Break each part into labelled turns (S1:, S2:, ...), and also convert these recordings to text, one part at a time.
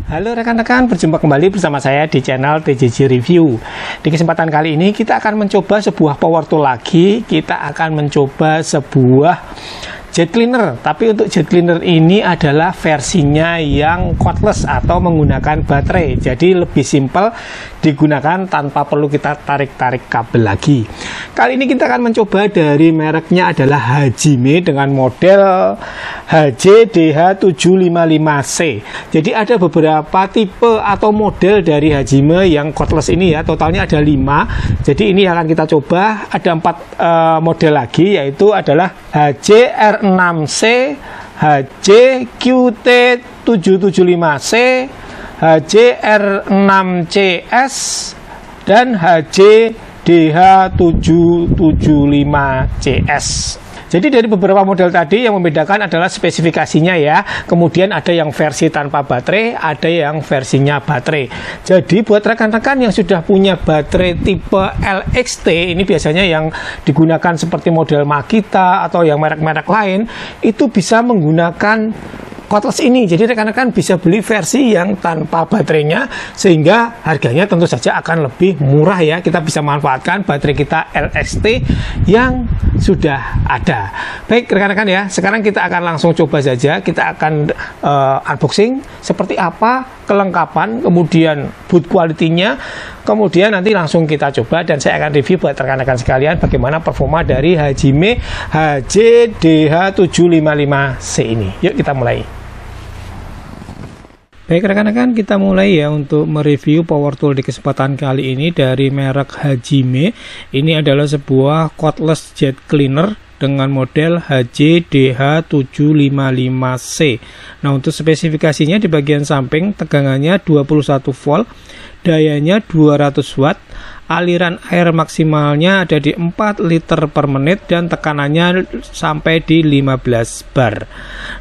S1: Halo rekan-rekan, berjumpa kembali bersama saya di channel TJJ Review. Di kesempatan kali ini kita akan mencoba sebuah power tool lagi. Kita akan mencoba sebuah jet cleaner, tapi untuk jet cleaner ini adalah versinya yang cordless atau menggunakan baterai. Jadi lebih simpel digunakan tanpa perlu kita tarik-tarik kabel lagi. Kali ini kita akan mencoba dari mereknya adalah Hajime dengan model HJDH755C. Jadi ada beberapa tipe atau model dari Hajime yang cordless ini ya, totalnya ada 5. Jadi ini akan kita coba, ada 4 model lagi, yaitu adalah HJR6C, HJQT775C, HJR6CS, dan HJDH775CS. Jadi dari beberapa model tadi yang membedakan adalah spesifikasinya ya. Kemudian ada yang versi tanpa baterai, ada yang versinya baterai. Jadi buat rekan-rekan yang sudah punya baterai tipe LXT, ini biasanya yang digunakan seperti model Makita atau yang merek-merek lain, itu bisa menggunakan cordless ini. Jadi rekan-rekan bisa beli versi yang tanpa baterainya, sehingga harganya tentu saja akan lebih murah ya. Kita bisa manfaatkan baterai kita LXT yang sudah ada. Baik rekan-rekan ya, sekarang kita akan langsung coba saja. Kita akan unboxing seperti apa kelengkapan, kemudian boot quality-nya, kemudian nanti langsung kita coba dan saya akan review buat rekan-rekan sekalian bagaimana performa dari Hajime HJDH755C ini. Yuk kita mulai. Baik rekan-rekan, kita mulai ya untuk mereview power tool di kesempatan kali ini dari merek Hajime. Ini adalah sebuah cordless jet cleaner dengan model HJDH755C. Nah, untuk spesifikasinya di bagian samping tegangannya 21 volt, dayanya 200 watt, aliran air maksimalnya ada di 4 liter per menit dan tekanannya sampai di 15 bar.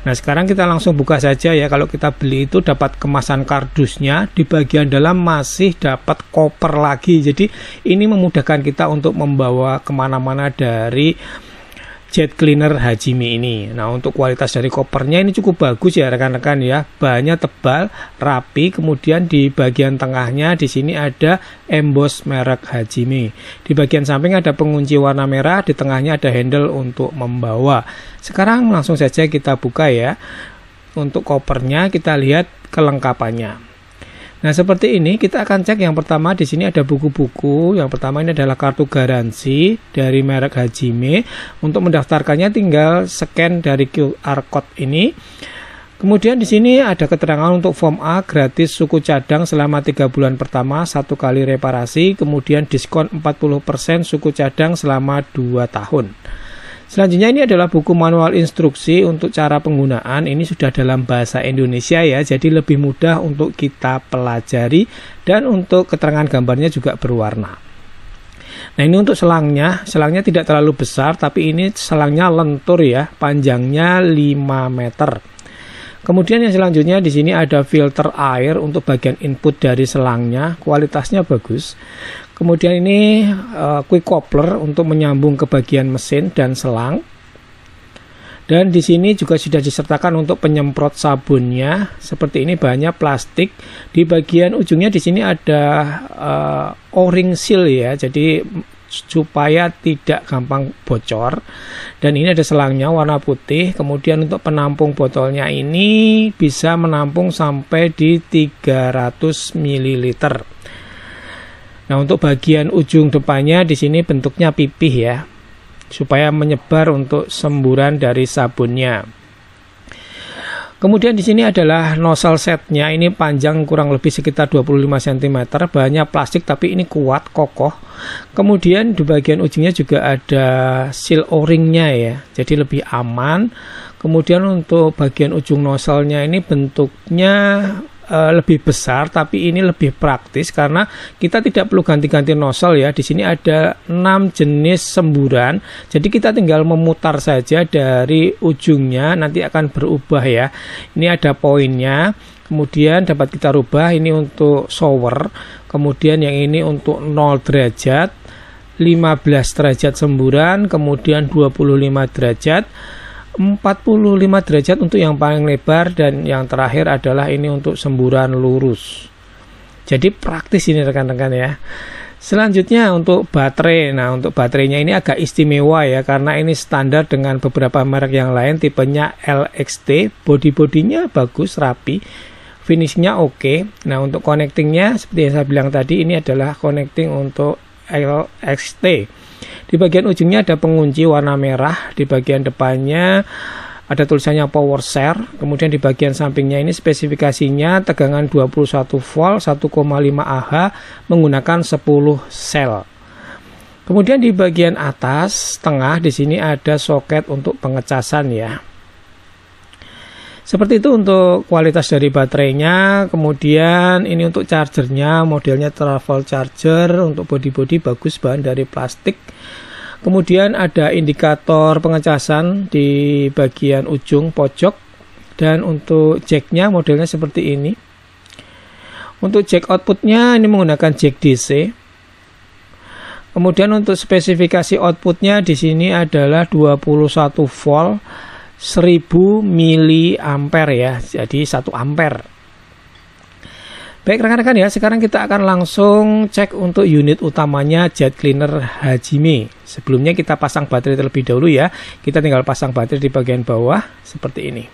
S1: Nah, sekarang kita langsung buka saja ya. Kalau kita beli itu dapat kemasan kardusnya, di bagian dalam masih dapat koper lagi. Jadi ini memudahkan kita untuk membawa kemana-mana dari jet cleaner Hajime ini. Nah, untuk kualitas dari kopernya ini cukup bagus ya rekan-rekan ya. Bahannya tebal, rapi, kemudian di bagian tengahnya di sini ada emboss merek Hajime. Di bagian samping ada pengunci warna merah, di tengahnya ada handle untuk membawa. Sekarang langsung saja kita buka ya. Untuk kopernya kita lihat kelengkapannya. Nah, seperti ini kita akan cek. Yang pertama di sini ada buku-buku. Yang pertama ini adalah kartu garansi dari merek Hajime. Untuk mendaftarkannya tinggal scan dari QR code ini. Kemudian di sini ada keterangan untuk form A gratis suku cadang selama 3 bulan pertama 1 kali reparasi. Kemudian diskon 40% suku cadang selama 2 tahun. Selanjutnya ini adalah buku manual instruksi untuk cara penggunaan. Ini sudah dalam bahasa Indonesia ya, jadi lebih mudah untuk kita pelajari dan untuk keterangan gambarnya juga berwarna. Nah, ini untuk selangnya tidak terlalu besar, tapi ini selangnya lentur ya, panjangnya 5 meter. Kemudian yang selanjutnya di sini ada filter air untuk bagian input dari selangnya, kualitasnya bagus. Kemudian ini quick coupler untuk menyambung ke bagian mesin dan selang. Dan di sini juga sudah disertakan untuk penyemprot sabunnya. Seperti ini, bahannya plastik. Di bagian ujungnya di sini ada O-ring seal ya. Jadi supaya tidak gampang bocor. Dan ini ada selangnya warna putih. Kemudian untuk penampung botolnya ini bisa menampung sampai di 300 ml. Nah, untuk bagian ujung depannya di sini bentuknya pipih ya, supaya menyebar untuk semburan dari sabunnya. Kemudian di sini adalah nozzle setnya. Ini panjang kurang lebih sekitar 25 cm, bahannya plastik tapi ini kuat, kokoh. Kemudian di bagian ujungnya juga ada seal O-ringnya ya, jadi lebih aman. Kemudian untuk bagian ujung nozzle-nya ini bentuknya lebih besar, tapi ini lebih praktis karena kita tidak perlu ganti-ganti nozzle ya. Di sini ada 6 jenis semburan, jadi kita tinggal memutar saja dari ujungnya, nanti akan berubah ya. Ini ada poinnya, kemudian dapat kita rubah. Ini untuk shower, kemudian yang ini untuk 0 derajat, 15 derajat semburan, kemudian 25 derajat, 45 derajat untuk yang paling lebar, dan yang terakhir adalah ini untuk semburan lurus. Jadi praktis ini rekan-rekan ya. Selanjutnya untuk baterai. Nah, untuk baterainya ini agak istimewa ya, karena ini standar dengan beberapa merek yang lain, tipenya LXT. Body-bodinya bagus, rapi, finishnya oke. Nah, untuk connectingnya seperti yang saya bilang tadi, ini adalah connecting untuk LXT. Di bagian ujungnya ada pengunci warna merah, di bagian depannya ada tulisannya power share. Kemudian di bagian sampingnya ini spesifikasinya tegangan 21 volt 1,5 Ah menggunakan 10 sel. Kemudian di bagian atas tengah di sini ada soket untuk pengecasan ya. Seperti itu untuk kualitas dari baterainya. Kemudian ini untuk chargernya, modelnya travel charger, untuk body-body bagus, bahan dari plastik. Kemudian ada indikator pengecasan di bagian ujung pojok, dan untuk jacknya modelnya seperti ini. Untuk jack outputnya ini menggunakan jack DC. Kemudian untuk spesifikasi outputnya di sini adalah 21 volt 1000 mA ya, jadi 1 ampere. Baik rekan-rekan ya, sekarang kita akan langsung cek untuk unit utamanya jet cleaner Hajime. Sebelumnya kita pasang baterai terlebih dahulu ya. Kita tinggal pasang baterai di bagian bawah seperti ini.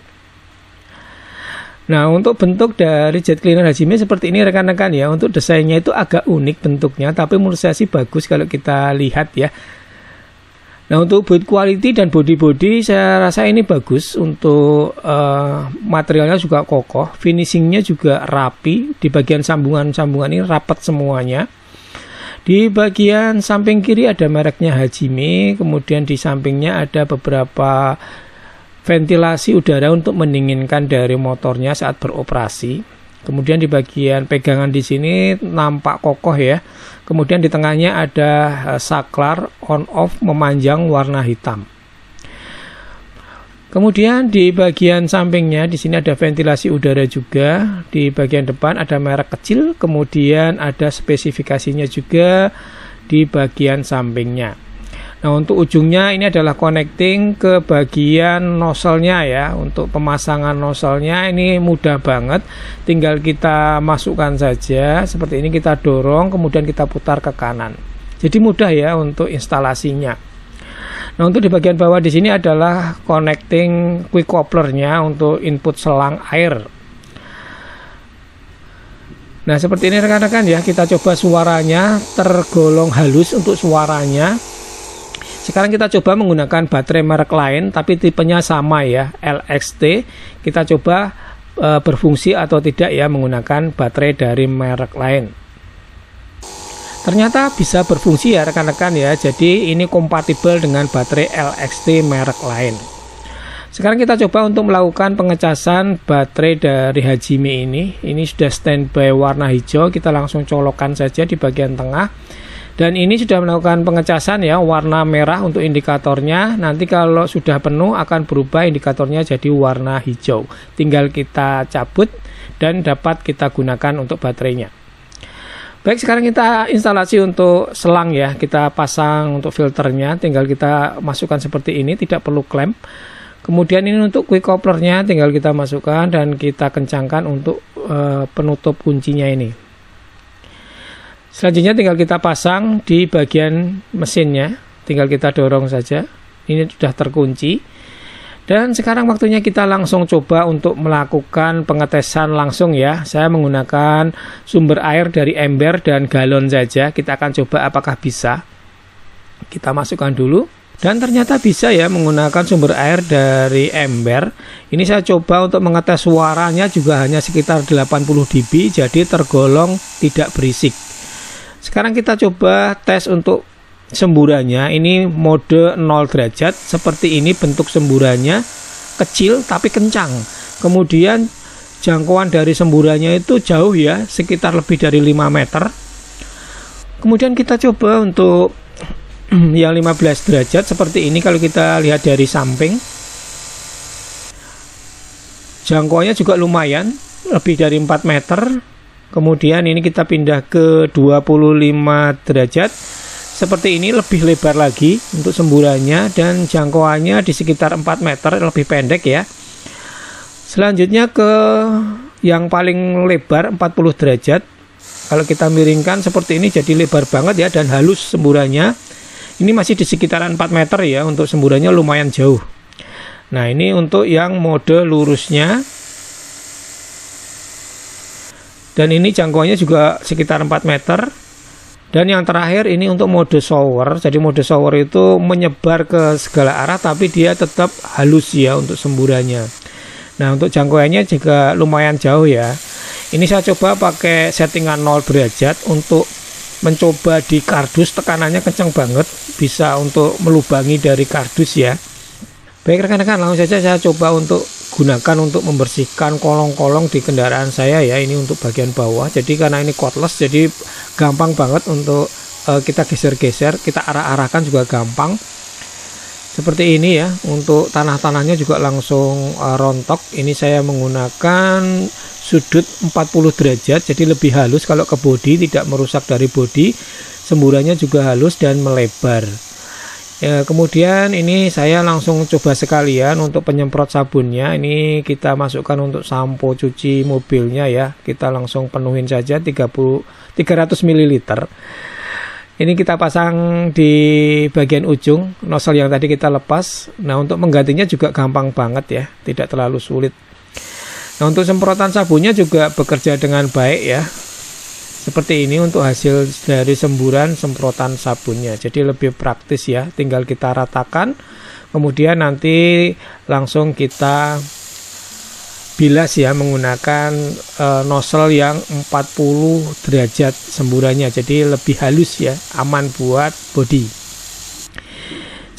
S1: Nah, untuk bentuk dari jet cleaner Hajime seperti ini rekan-rekan ya. Untuk desainnya itu agak unik bentuknya, tapi menurut saya sih bagus kalau kita lihat ya. Nah, untuk build quality dan body-body saya rasa ini bagus. Untuk materialnya juga kokoh, finishingnya juga rapi. Di bagian sambungan-sambungan ini rapat semuanya. Di bagian samping kiri ada mereknya Hajime. Kemudian di sampingnya ada beberapa ventilasi udara untuk mendinginkan dari motornya saat beroperasi. Kemudian di bagian pegangan di sini nampak kokoh ya. Kemudian di tengahnya ada saklar on off memanjang warna hitam. Kemudian di bagian sampingnya di sini ada ventilasi udara juga. Di bagian depan ada merek kecil, kemudian ada spesifikasinya juga di bagian sampingnya. Nah, untuk ujungnya ini adalah connecting ke bagian nozzle-nya ya. Untuk pemasangan nozzle-nya ini mudah banget. Tinggal kita masukkan saja seperti ini, kita dorong kemudian kita putar ke kanan. Jadi mudah ya untuk instalasinya. Nah, untuk di bagian bawah di sini adalah connecting quick coupler-nya untuk input selang air. Nah, seperti ini rekan-rekan ya. Kita coba suaranya, tergolong halus untuk suaranya. Sekarang kita coba menggunakan baterai merek lain, tapi tipenya sama ya, LXT. Kita coba berfungsi atau tidak ya menggunakan baterai dari merek lain. Ternyata bisa berfungsi ya rekan-rekan ya. Jadi ini kompatibel dengan baterai LXT merek lain. Sekarang kita coba untuk melakukan pengecasan baterai dari Hajime ini. Ini sudah standby warna hijau. Kita langsung colokkan saja di bagian tengah. Dan ini sudah melakukan pengecasan ya, warna merah untuk indikatornya. Nanti kalau sudah penuh akan berubah indikatornya jadi warna hijau. Tinggal kita cabut dan dapat kita gunakan untuk baterainya. Baik, sekarang kita instalasi untuk selang ya. Kita pasang untuk filternya, tinggal kita masukkan seperti ini, tidak perlu klem. Kemudian ini untuk quick couplernya tinggal kita masukkan dan kita kencangkan untuk penutup kuncinya ini. Selanjutnya tinggal kita pasang di bagian mesinnya, tinggal kita dorong saja. Ini sudah terkunci. Dan sekarang waktunya kita langsung coba untuk melakukan pengetesan langsung ya. Saya menggunakan sumber air dari ember dan galon saja. Kita akan coba apakah bisa. Kita masukkan dulu. Dan ternyata bisa ya menggunakan sumber air dari ember. Ini saya coba untuk mengetes suaranya juga hanya sekitar 80 dB, jadi tergolong tidak berisik. Sekarang kita coba tes untuk semburannya. Ini mode 0 derajat. Seperti ini bentuk semburannya, kecil tapi kencang. Kemudian jangkauan dari semburannya itu jauh ya, sekitar lebih dari 5 meter. Kemudian kita coba untuk yang 15 derajat seperti ini. Kalau kita lihat dari samping, jangkauannya juga lumayan, lebih dari 4 meter. Kemudian ini kita pindah ke 25 derajat. seperti ini, lebih lebar lagi untuk semburannya, dan jangkauannya di sekitar 4 meter, lebih pendek ya. Selanjutnya ke yang paling lebar 40 derajat. Kalau kita miringkan seperti ini jadi lebar banget ya, dan halus semburannya. Ini masih di sekitaran 4 meter ya, untuk semburannya lumayan jauh. Nah, ini untuk yang mode lurusnya. Dan ini jangkauannya juga sekitar 4 meter. Dan yang terakhir ini untuk mode shower. Jadi mode shower itu menyebar ke segala arah, tapi dia tetap halus ya untuk semburannya. Nah, untuk jangkauannya juga lumayan jauh ya. Ini saya coba pakai settingan 0 derajat untuk mencoba di kardus, tekanannya kencang banget, bisa untuk melubangi dari kardus ya. Baik rekan-rekan, langsung saja saya coba untuk gunakan untuk membersihkan kolong-kolong di kendaraan saya ya. Ini untuk bagian bawah, jadi karena ini cordless jadi gampang banget untuk kita geser-geser, kita arah-arahkan juga gampang seperti ini ya. Untuk tanah-tanahnya juga langsung rontok. Ini saya menggunakan sudut 40 derajat, jadi lebih halus kalau ke bodi, tidak merusak dari bodi. Semburannya juga halus dan melebar ya. Kemudian ini saya langsung coba sekalian untuk penyemprot sabunnya. Ini kita masukkan untuk sampo cuci mobilnya ya. Kita langsung penuhin saja 300 ml. Ini kita pasang di bagian ujung nozzle yang tadi kita lepas. Nah, untuk menggantinya juga gampang banget ya, tidak terlalu sulit. Nah, untuk semprotan sabunnya juga bekerja dengan baik ya. Seperti ini untuk hasil dari semburan semprotan sabunnya. Jadi lebih praktis ya, tinggal kita ratakan. Kemudian nanti langsung kita bilas ya menggunakan nozzle yang 40 derajat semburannya. Jadi lebih halus ya, aman buat bodi.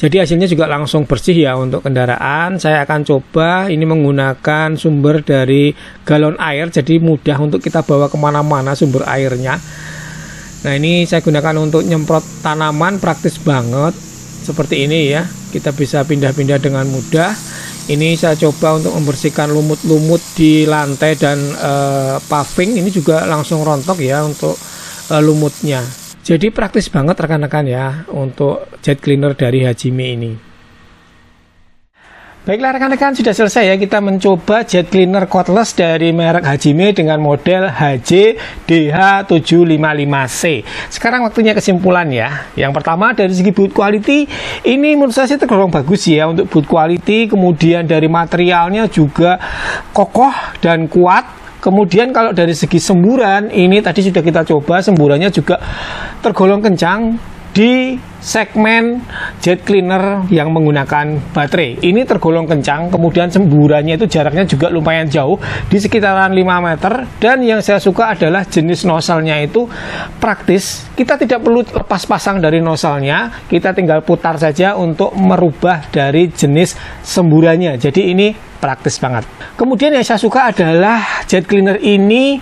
S1: Jadi hasilnya juga langsung bersih ya untuk kendaraan. Saya akan coba ini menggunakan sumber dari galon air, jadi mudah untuk kita bawa kemana-mana sumber airnya. Nah, ini saya gunakan untuk nyemprot tanaman, praktis banget seperti ini ya. Kita bisa pindah-pindah dengan mudah. Ini saya coba untuk membersihkan lumut-lumut di lantai dan paving. Ini juga langsung rontok ya untuk lumutnya. Jadi praktis banget rekan-rekan ya untuk jet cleaner dari Hajime ini. Baiklah rekan-rekan, sudah selesai ya kita mencoba jet cleaner cordless dari merek Hajime dengan model HJ-DH755C. Sekarang waktunya kesimpulan ya. Yang pertama dari segi build quality, ini menurut saya tergolong bagus ya untuk build quality. Kemudian dari materialnya juga kokoh dan kuat. Kemudian kalau dari segi semburan, ini tadi sudah kita coba, semburannya juga tergolong kencang di segmen jet cleaner yang menggunakan baterai. Ini tergolong kencang, kemudian semburannya itu jaraknya juga lumayan jauh, di sekitaran 5 meter. Dan yang saya suka adalah jenis nozzle-nya itu praktis. Kita tidak perlu lepas pasang dari nozzle-nya, kita tinggal putar saja untuk merubah dari jenis semburannya. Jadi ini praktis banget. Kemudian yang saya suka adalah jet cleaner ini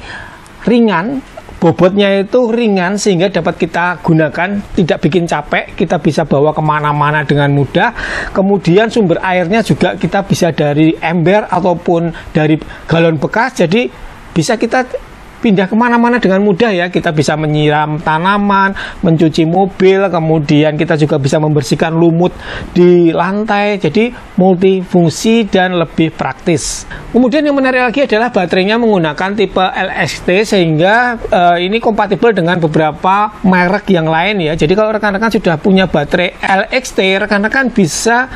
S1: ringan, bobotnya itu ringan sehingga dapat kita gunakan, tidak bikin capek, kita bisa bawa kemana-mana dengan mudah. Kemudian sumber airnya juga kita bisa dari ember ataupun dari galon bekas, jadi bisa kita pindah kemana-mana dengan mudah ya. Kita bisa menyiram tanaman, mencuci mobil, kemudian kita juga bisa membersihkan lumut di lantai. Jadi multifungsi dan lebih praktis. Kemudian yang menarik lagi adalah baterainya menggunakan tipe LXT, sehingga ini kompatibel dengan beberapa merek yang lain ya. Jadi kalau rekan-rekan sudah punya baterai LXT, rekan-rekan bisa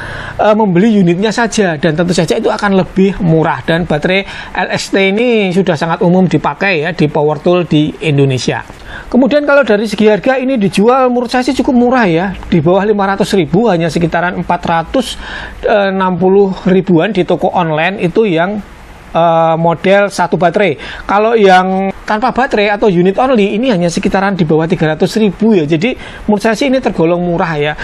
S1: membeli unitnya saja, dan tentu saja itu akan lebih murah. Dan baterai LXT ini sudah sangat umum dipakai ya di power tool di Indonesia. Kemudian kalau dari segi harga, ini dijual menurut saya sih cukup murah ya, di bawah 500.000, hanya sekitaran 460 ribuan di toko online itu yang model satu baterai. Kalau yang tanpa baterai atau unit only ini hanya sekitaran di bawah 300.000 ya. Jadi menurut saya sih ini tergolong murah ya.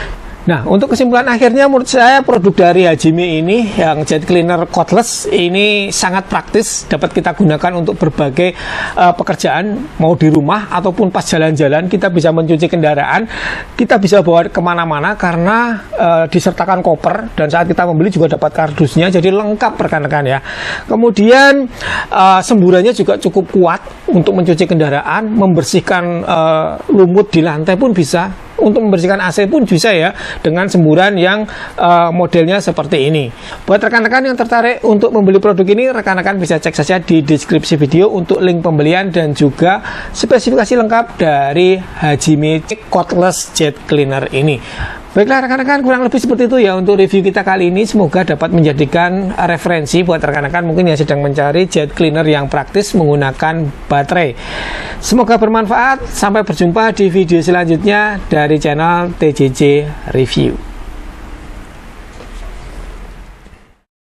S1: Nah, untuk kesimpulan akhirnya menurut saya produk dari Hajime ini yang jet cleaner cordless ini sangat praktis, dapat kita gunakan untuk berbagai pekerjaan, mau di rumah ataupun pas jalan-jalan. Kita bisa mencuci kendaraan, kita bisa bawa kemana-mana karena disertakan koper, dan saat kita membeli juga dapat kardusnya, jadi lengkap rekan-rekan ya. Kemudian semburannya juga cukup kuat untuk mencuci kendaraan, membersihkan lumut di lantai pun bisa. untuk membersihkan AC pun bisa ya, dengan semburan yang modelnya seperti ini. Buat rekan-rekan yang tertarik untuk membeli produk ini, rekan-rekan bisa cek saja di deskripsi video untuk link pembelian dan juga spesifikasi lengkap dari Hajime Cordless Jet Cleaner ini. Baiklah rekan-rekan, kurang lebih seperti itu ya untuk review kita kali ini. Semoga dapat menjadikan referensi buat rekan-rekan mungkin yang sedang mencari jet cleaner yang praktis menggunakan baterai. Semoga bermanfaat. Sampai berjumpa di video selanjutnya dari channel TJJ Review.